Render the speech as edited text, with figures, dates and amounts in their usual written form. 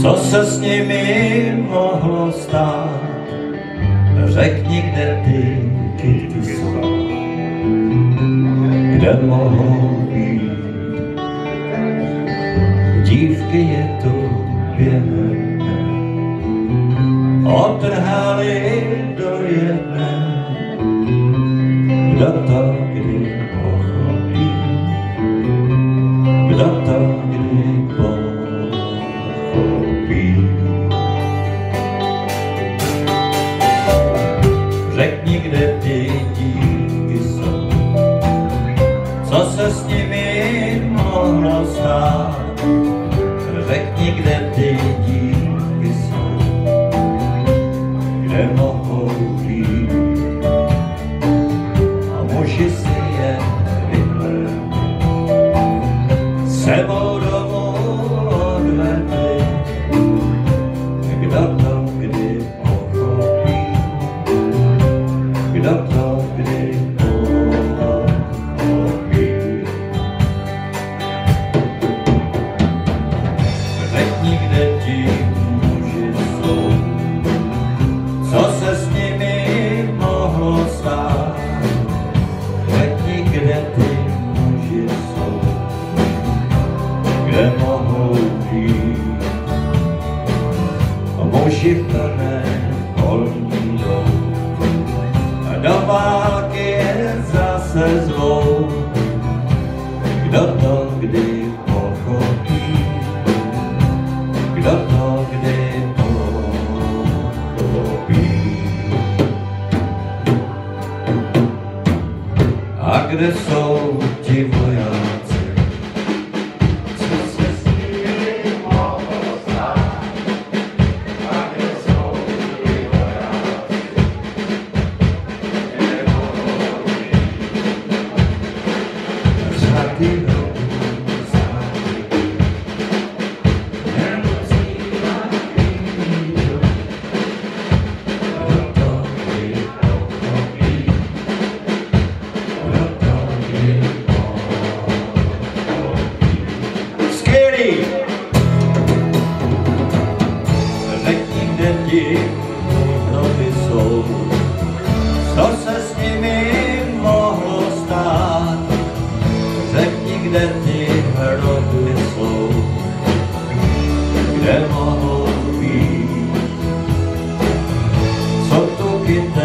Co se s nimi mohlo stát? Řekni, kde ty kytky jsou, kde mohou být. Dívky je tu během, otrhali do jedné. Kdo to kdy pochopí? Kdo to kdy pochopí? Řekni, kde ty dívky jsou, co se s nimi mohlo stát. Řekni, kde ty dívky jsou, kde mohou být. A muži si je vyhledli, sebou domů odvedli. Kdo to kdy pochopí? Kdo to kdy pochopí? Řekni, kde ti muži jsou, co se s nimi mohlo stát. Řekni, kde ty muži jsou, kde mohou být. Muži v plné polní jdou a do války je zase zvou. Kdo to kdy pochopí? Kdo to kdy pochopí? A kde jsou ti vojáci? Co se s nimi mohlo stát? A kde jsou ti vojáci? Kde mohou být? Řady řekni, kde ti hroby jsou, co se s nimi mohlo stát. Řekni, kde ty hroby jsou, kde mohou být. Co tu kytá